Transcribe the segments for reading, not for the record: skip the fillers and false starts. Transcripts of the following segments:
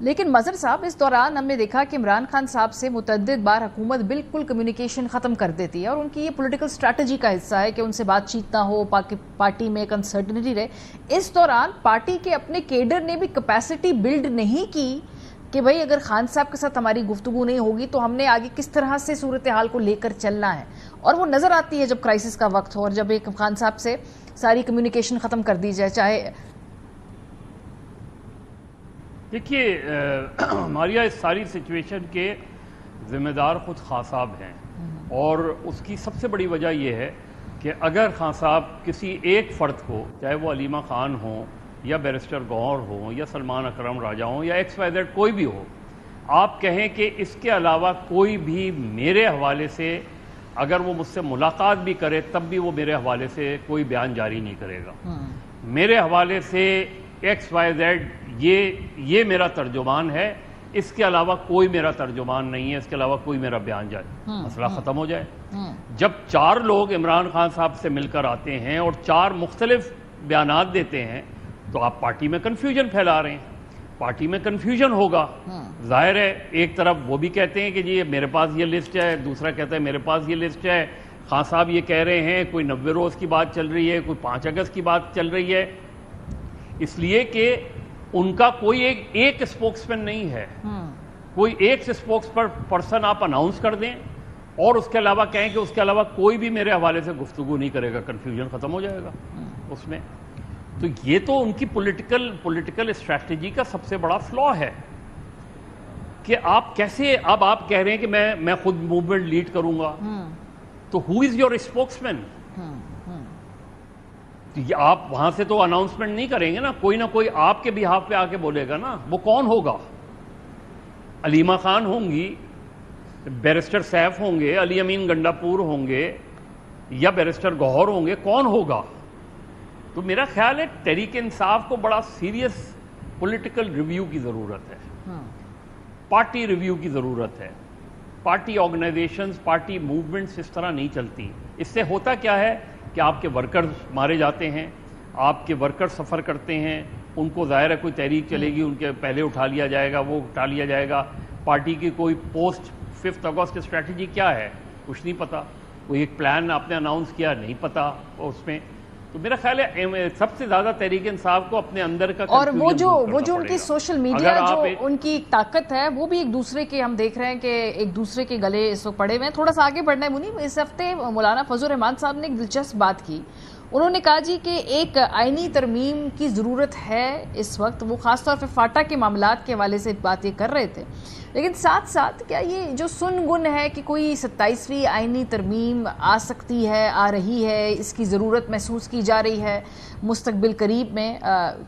لیکن مظہر صاحب اس دوران ہم نے دیکھا کہ عمران خان صاحب سے متعدد بار حکومت بالکل کمیونیکیشن ختم کر دیتی ہے، اور ان کی یہ پولیٹیکل اسٹریٹجی کا حصہ ہے کہ ان سے بات چیت نہ ہو، پارٹی میں ایک انسرٹنٹی رہے۔ اس دوران پارٹی کے اپنے کیڈر نے بھی کیپیسٹی بلڈ نہیں کی کہ بھئی اگر خان صاحب کے ساتھ ہماری گفتگو نہیں ہوگی تو ہم نے آگے کس طرح سے صورتحال کو لے کر چلنا ہے، اور وہ نظر آتی ہے جب کرائسس کا وقت ہو اور جب ایک خان صاحب سے ساری کمیونیکیشن ختم کر دی جائے۔ چاہے دیکھیے ماریا، اس ساری سچویشن کے ذمہ دار خود خان صاحب ہیں، اور اس کی سب سے بڑی وجہ یہ ہے کہ اگر خان صاحب کسی ایک فرد کو، چاہے وہ علیمہ خان ہوں یا بیرسٹر گوہر ہوں یا سلمان اکرم راجہ ہوں یا ایکس وائی زیڈ کوئی بھی ہو، آپ کہیں کہ اس کے علاوہ کوئی بھی میرے حوالے سے اگر وہ مجھ سے ملاقات بھی کرے تب بھی وہ میرے حوالے سے کوئی بیان جاری نہیں کرے گا، میرے حوالے سے ایکس وائی زیڈ یہ میرا ترجمان ہے، اس کے علاوہ کوئی میرا ترجمان نہیں ہے، اس کے علاوہ کوئی میرا بیان جاری، مسئلہ ختم ہو جائے۔ جب 4 لوگ عمران خان صاحب سے مل کر آتے ہیں اور 4 مختلف بیانات دیتے ہیں تو آپ پارٹی میں کنفیوژن پھیلا رہے ہیں، پارٹی میں کنفیوژن ہوگا۔ ظاہر ہے ایک طرف وہ بھی کہتے ہیں کہ جی میرے پاس یہ لسٹ ہے، دوسرا کہتا ہے میرے پاس یہ لسٹ ہے، خان صاحب یہ کہہ رہے ہیں کوئی 90 روز کی بات چل رہی ہے، کوئی 5 اگست کی بات چل رہی ہے، اس لیے کہ ان کا کوئی ایک اسپوکسمین نہیں ہے، کوئی ایک اسپوکس پرسن آپ اناؤنس کر دیں اور اس کے علاوہ کہیں کہ اس کے علاوہ کوئی بھی میرے حوالے سے گفتگو نہیں کرے گا، کنفیوژن ختم ہو جائے گا اس میں۔ تو یہ تو ان کی پولیٹیکل اسٹریٹجی کا سب سے بڑا فلا ہے کہ آپ کیسے، اب آپ کہہ رہے ہیں کہ میں خود موومنٹ لیڈ کروں گا، تو ہو از یور اسپوکسمین؟ آپ وہاں سے تو اناؤنسمنٹ نہیں کریں گے نا، کوئی نہ کوئی آپ کے بہاف پہ آ کے بولے گا نا، وہ کون ہوگا؟ علیمہ خان ہوں گی، بیرسٹر سیف ہوں گے، علی امین گنڈا پور ہوں گے، یا بیرسٹر گوہر ہوں گے، کون ہوگا؟ تو میرا خیال ہے تحریک انصاف کو بڑا سیریس پولیٹیکل ریویو کی ضرورت ہے، پارٹی ریویو کی ضرورت ہے۔ پارٹی آرگنائزیشنز، پارٹی موومنٹس اس طرح نہیں چلتی۔ اس سے ہوتا کیا ہے کہ آپ کے ورکرز مارے جاتے ہیں، آپ کے ورکر سفر کرتے ہیں، ان کو ظاہر ہے کوئی تحریک چلے گی، ان کے پہلے اٹھا لیا جائے گا، وہ اٹھا لیا جائے گا۔ پارٹی کی کوئی پوسٹ 5 اگست کی اسٹریٹجی کیا ہے کچھ نہیں پتا، کوئی ایک پلان آپ نے اناؤنس کیا نہیں پتا اس میں۔ تو میرا خیال ہے سب سے زیادہ تحریک انصاف کو اپنے اندر کا، اور وہ جو ان کی سوشل میڈیا جو ان کی طاقت ہے، وہ بھی ایک دوسرے کے، ہم دیکھ رہے ہیں کہ ایک دوسرے کے گلے اس وقت پڑے ہوئے ہیں۔ تھوڑا سا آگے بڑھنا ہے منی، اس ہفتے مولانا فضل الرحمان صاحب نے ایک دلچسپ بات کی، انہوں نے کہا جی کہ ایک آئینی ترمیم کی ضرورت ہے اس وقت، وہ خاص طور پہ فاٹا کے معاملات کے حوالے سے بات یہ کر رہے تھے، لیکن ساتھ ساتھ کیا یہ جو سن گن ہے کہ کوئی 27ویں آئینی ترمیم آ سکتی ہے، آ رہی ہے، اس کی ضرورت محسوس کی جا رہی ہے مستقبل قریب میں،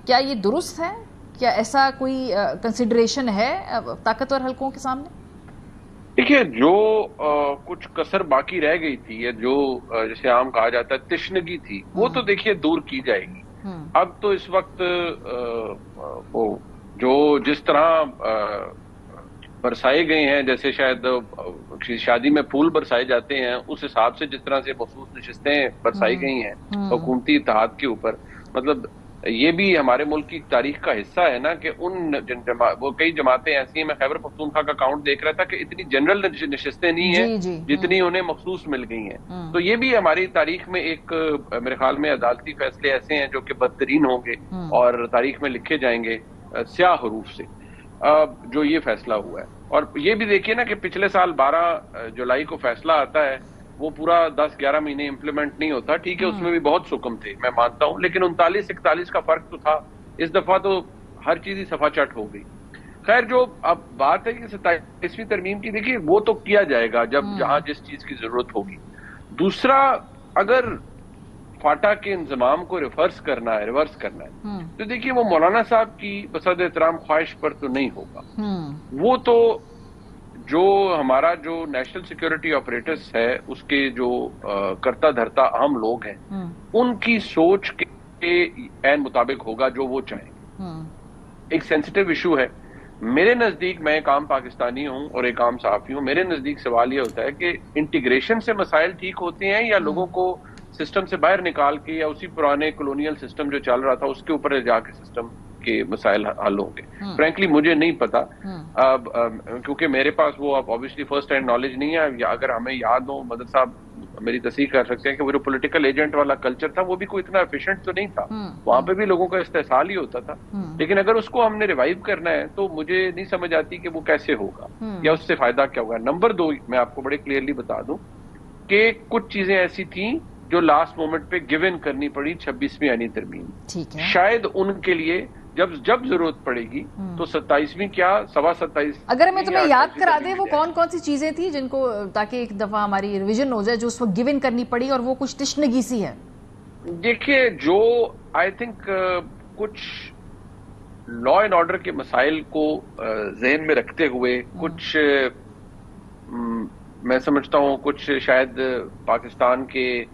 کیا یہ درست ہے؟ کیا ایسا کوئی کنسیڈریشن ہے طاقتور حلقوں کے سامنے؟ دیکھیے، جو کچھ کسر باقی رہ گئی تھی، یا جو جسے عام کہا جاتا ہے تشنگی تھی، وہ تو دیکھیے دور کی جائے گی۔ اب تو اس وقت وہ جو جس طرح برسائے گئے ہیں، جیسے شاید شادی میں پھول برسائے جاتے ہیں، اس حساب سے جس طرح سے مخصوص نشستیں برسائی گئی ہیں حکومتی اتحاد کے اوپر، مطلب یہ بھی ہمارے ملک کی تاریخ کا حصہ ہے نا کہ وہ کئی جماعتیں ایسی ہیں، میں خیبر پختونخوا کا کاؤنٹ دیکھ رہا تھا کہ اتنی جنرل نشستیں نہیں ہیں جتنی انہیں مخصوص مل گئی ہیں۔ تو یہ بھی ہماری تاریخ میں ایک، میرے خیال میں عدالتی فیصلے ایسے ہیں جو کہ بدترین ہوں گے اور تاریخ میں لکھے جائیں گے سیاہ حروف سے، جو یہ فیصلہ ہوا ہے۔ اور یہ بھی دیکھیے نا کہ پچھلے سال 12 جولائی کو فیصلہ آتا ہے، وہ پورا 10-11 مہینے امپلیمنٹ نہیں ہوتا، ٹھیک ہے اس میں بھی بہت سکم تھے میں مانتا ہوں، لیکن 39-41 کا فرق تو تھا، اس دفعہ تو ہر چیز ہی صفا چٹ ہو گئی۔ خیر، جو اب بات ہے کہ 27ویں ترمیم کی، دیکھیے وہ تو کیا جائے گا جب جہاں جس چیز کی ضرورت ہوگی۔ دوسرا، اگر فاٹا کے انضمام کو ریورس کرنا ہے تو دیکھیے وہ مولانا صاحب کی بصد احترام خواہش پر تو نہیں ہوگا، وہ تو جو ہمارا جو نیشنل سیکیورٹی آپریٹرز ہے اس کے جو کرتا دھرتا عام لوگ ہیں، ان کی سوچ کے عین مطابق ہوگا جو وہ چاہیں۔ ایک سینسٹیو ایشو ہے میرے نزدیک، میں ایک عام پاکستانی ہوں اور ایک عام صحافی ہوں، میرے نزدیک سوال یہ ہوتا ہے کہ انٹیگریشن سے مسائل ٹھیک ہوتے ہیں یا لوگوں کو سسٹم سے باہر نکال کے یا اسی پرانے کولونیل سسٹم جو چل رہا تھا اس کے اوپر جا کے سسٹم کے مسائل حل ہوں گے. فرینکلی مجھے نہیں پتا اب کیونکہ میرے پاس وہ اب آبویسلی فرسٹ ہینڈ نالج نہیں ہے. یا اگر ہمیں یاد ہو مدد صاحب میری تصحیح کر سکتے ہیں کہ وہ جو پولیٹیکل ایجنٹ والا کلچر تھا وہ بھی کوئی اتنا ایفیشینٹ تو نہیں تھا, وہاں پہ بھی لوگوں کا استحصال ہی ہوتا تھا. لیکن اگر اس کو ہم نے ریوائیو کرنا ہے تو مجھے نہیں سمجھ آتی کہ وہ کیسے ہوگا یا اس سے فائدہ کیا ہوگا. نمبر 2 میں آپ کو بڑے کلیئرلی بتا دوں کہ کچھ چیزیں ایسی تھیں جو لاسٹ مومنٹ پہ گیو ان کرنی پڑی 26ویں آئینی ترمیم. شاید ان کے لیے جب ضرورت پڑے گی تو 27ویں کیا 27.5. اگر ہمیں تمہیں یاد کرا دیں وہ کون سی چیزیں تھیں جن کو تاکہ ایک دفعہ ہماری ریویژن ہو جائے جو اس وقت گیو ان کرنی پڑی اور وہ کچھ تشنگی سی ہے. دیکھیے جو آئی تھنک کچھ لا اینڈ آرڈر کے مسائل کو ذہن میں رکھتے ہوئے کچھ میں سمجھتا ہوں کچھ شاید پاکستان کے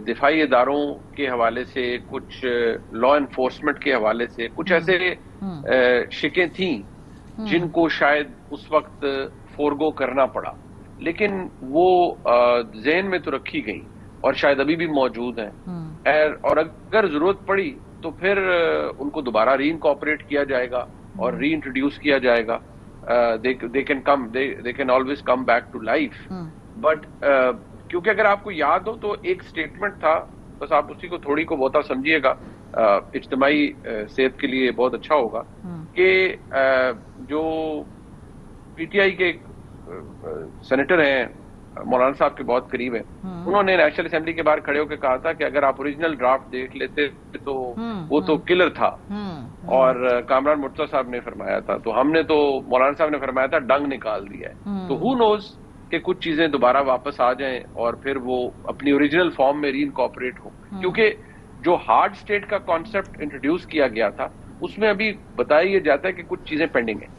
دفاعی اداروں کے حوالے سے کچھ لا انفورسمنٹ کے حوالے سے کچھ ایسے شکیں تھیں جن کو شاید اس وقت فورگو کرنا پڑا, لیکن وہ ذہن میں تو رکھی گئی اور شاید ابھی بھی موجود ہیں. اور اگر ضرورت پڑی تو پھر ان کو دوبارہ ری انکارپوریٹ کیا جائے گا اور ری انٹروڈیوس کیا جائے گا. they can always come back to life. But کیونکہ اگر آپ کو یاد ہو تو ایک سٹیٹمنٹ تھا, بس آپ اسی کو تھوڑی کو بہتا سمجھیے گا, اجتماعی صحت کے لیے بہت اچھا ہوگا, کہ جو پی ٹی آئی کے سینیٹر ہیں مولانا صاحب کے بہت قریب ہیں, انہوں نے نیشنل اسمبلی کے باہر کھڑے ہو کے کہا تھا کہ اگر آپ اوریجنل ڈرافٹ دیکھ لیتے تو وہ تو کلر تھا. اور کامران مرتضیٰ صاحب نے فرمایا تھا, تو ہم نے تو مولانا صاحب نے فرمایا تھا ڈنگ نکال دیا ہے. تو ہو نوز کہ کچھ چیزیں دوبارہ واپس آ جائیں اور پھر وہ اپنی اوریجنل فارم میں ری انکارپوریٹ ہو, کیونکہ جو ہارڈ اسٹیٹ کا کانسیپٹ انٹروڈیوس کیا گیا تھا اس میں ابھی بتایا یہ جاتا ہے کہ کچھ چیزیں پینڈنگ ہیں.